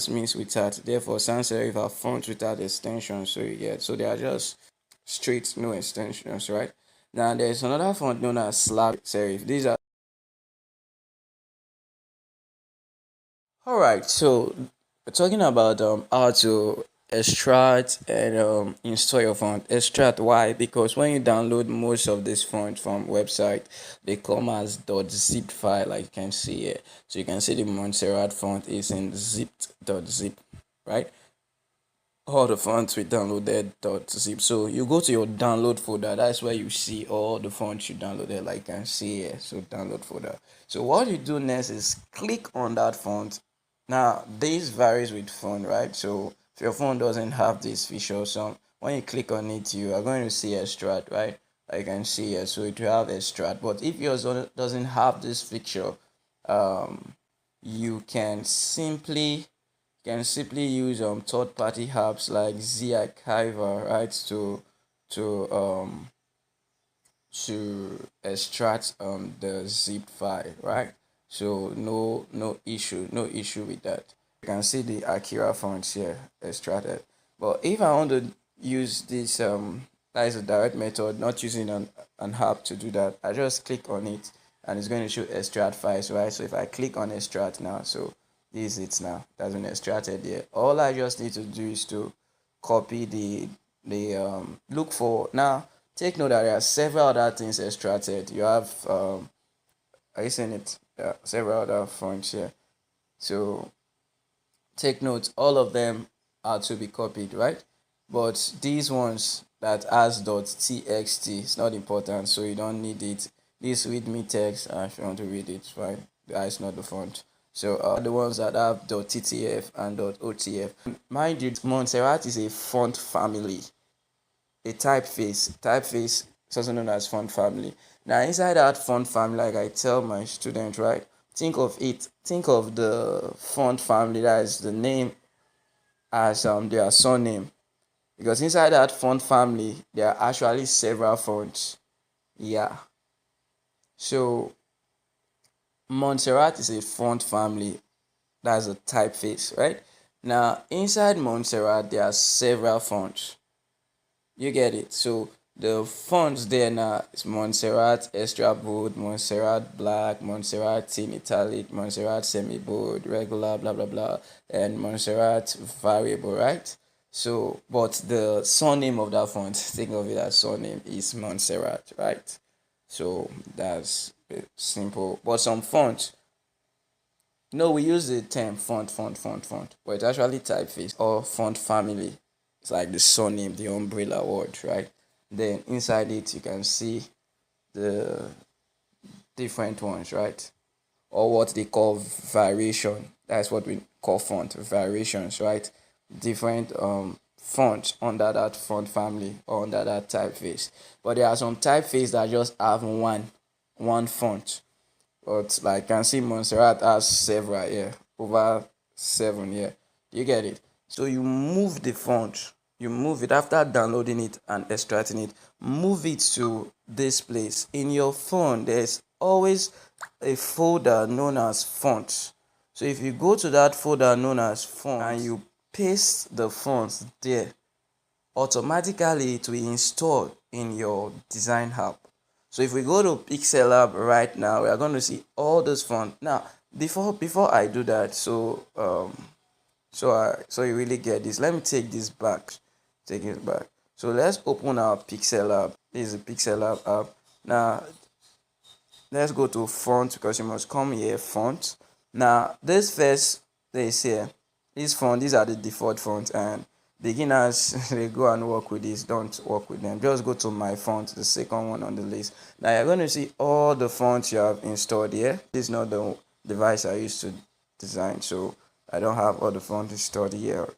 fonts means without. Therefore, sans serif are fonts without extensions. So you get, so they are just straight, no extensions, right? Now there's another font known as slab serif. These are all right. So we're talking about how to extract and install your font. Extract, why? Because when you download most of these fonts from website, they come as .zip file, like you can see here. So you can see the Montserrat font is in zipped.zip, right? All the fonts we downloaded .zip. So you go to your download folder. That's where you see all the fonts you downloaded, like you can see here. So download folder. So what you do next is click on that font. Now this varies with font, right? So if your phone doesn't have this feature, so when you click on it, you are going to see extract, right? Like you can see here. So it will have extract. But if yours doesn't have this feature, um, you can simply use third-party apps like ZARCHIVER, right, to um to extract the zip file, right? So no issue with that. You can see the Akira fonts here extracted. But if I want to use this that is a direct method, not using an app to do that, I just click on it and it's going to show extract files, right? So if I click on extract now, so this is it now. That's been extracted here. All I just need to do is to copy the look for now. Take note that there are several other things extracted. You have are you seeing it? Yeah, several other fonts here. So take note, all of them are to be copied, right? But these ones that has .txt is not important, so you don't need it. This readme text, if you want to read it, fine. That is not the font. So the ones that have .ttf and .otf. Mind you, Montserrat is a font family, a typeface. Typeface is also known as font family. Now inside that font family, like I tell my students, right? Think of the font family, that is the name, as their surname. Because inside that font family, there are actually several fonts. Yeah. So Montserrat is a font family. That's a typeface, right? Now inside Montserrat, there are several fonts. You get it? So the fonts there now is Montserrat extra bold, Montserrat black, Montserrat in italic, Montserrat semi bold, regular, blah blah blah, and Montserrat variable, right? So, but the surname of that font, think of it as surname, is Montserrat, right? So that's simple. But some fonts, no, we use the term font, but it's actually typeface or font family. It's like the surname, the umbrella word, right? Then inside it, you can see the different ones, right? Or what they call variation. That's what we call font variations, right? Different fonts under that font family or under that typeface. But there are some typeface that just have one font. But like you can see Montserrat has several here, over 7 here. You get it? So you move the font, you move it after downloading it and extracting it, move it to this place. In your phone, there's always a folder known as fonts. So if you go to that folder known as fonts and you paste the fonts there, automatically it will install in your design app. So if we go to Pixellab right now, we are going to see all those fonts. Now, before I do that, so you really get this. Let me take this back. Take it back. So let's open our Pixellab. This is the Pixellab app. Now let's go to font, because you must come here, font. Now this first place here, this font, these are the default fonts, and beginners they go and work with this, don't work with them. Just go to my font, the second one on the list. Now you're going to see all the fonts you have installed here. This is not the device I used to design, so I don't have all the fonts installed here.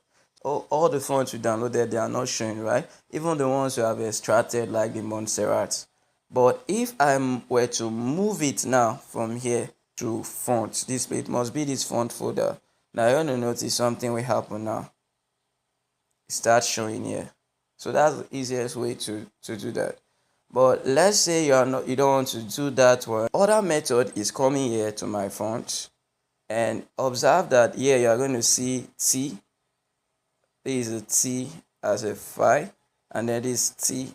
All the fonts we downloaded, they are not showing, right? Even the ones you have extracted, like the Montserrat. But if I were to move it now from here to fonts, it must be this font folder. Now you're going to notice something will happen now. Start showing here. So that's the easiest way to do that. But let's say you don't want to do that one. Other method is coming here to my font And observe that here you are going to see T. This is a T as a file, and then this T,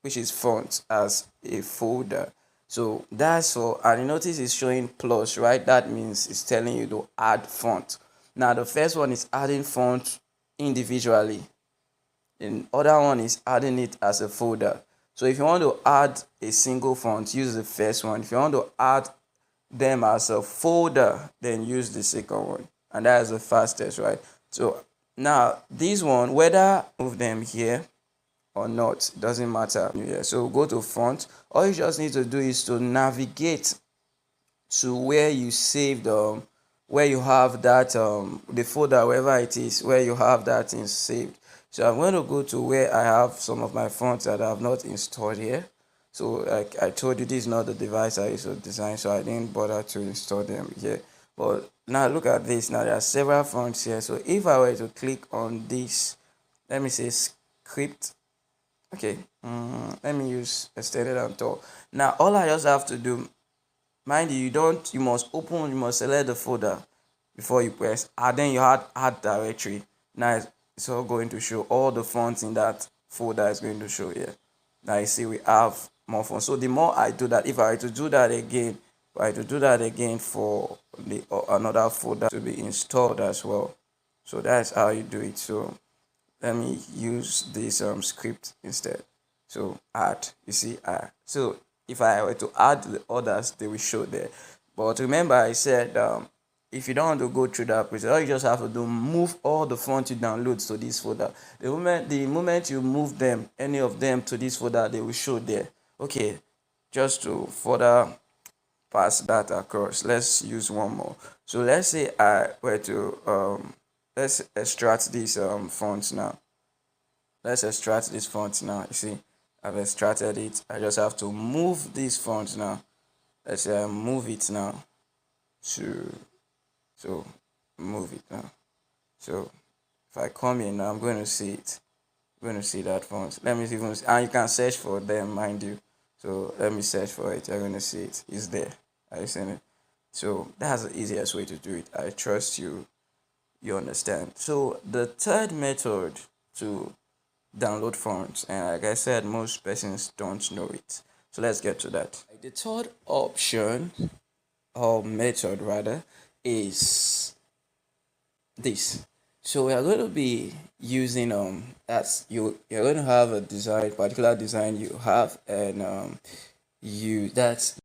which is font, as a folder. So that's all. And you notice it's showing plus, right? That means it's telling you to add font. Now the first one is adding font individually. The other one is adding it as a folder. So if you want to add a single font, use the first one. If you want to add them as a folder, then use the second one. And that is the fastest, right? So now this one, whether move them here or not, doesn't matter here. So go to font. All you just need to do is to navigate to where you saved where you have that the folder, wherever it is where you have that thing saved. So I'm going to go to where I have some of my fonts that I have not installed here. So like I told you, this is not the device I used to design, so I didn't bother to install them here. But now look at this. Now there are several fonts here. So if I were to click on this, let me say script. Okay, let me use extended and tall. Now all I just have to do, mind you, you must select the folder before you press add. Then you add directory. Now it's all going to show all the fonts in that folder is going to show here. Now you see we have more fonts. So the more I do that, if I were to do that again, for the another folder to be installed as well. So that's how you do it. So let me use this script instead. So add, you see, so if I were to add the others, they will show there. But remember I said if you don't want to go through that process, all you just have to do, move all the fonts you download to this folder. The moment you move them, any of them, to this folder, they will show there. Okay, just to further pass that across, let's use one more. So let's say I were to let's extract these fonts now. Let's extract this font now. You see, I've extracted it. I just have to move this font now. Let's move it now to, so move it now. So if I come in now, I'm going to see it. I'm going to see that font. Let me even, and you can search for them, mind you. So let me search for it. You're going to see it. It's there. Are you seeing it? So that's the easiest way to do it. I trust you understand. So the third method to download fonts, and like I said, most persons don't know it. So let's get to that. The third option, or method rather, is this. So we are going to be using that's you're going to have a particular design you have, and that's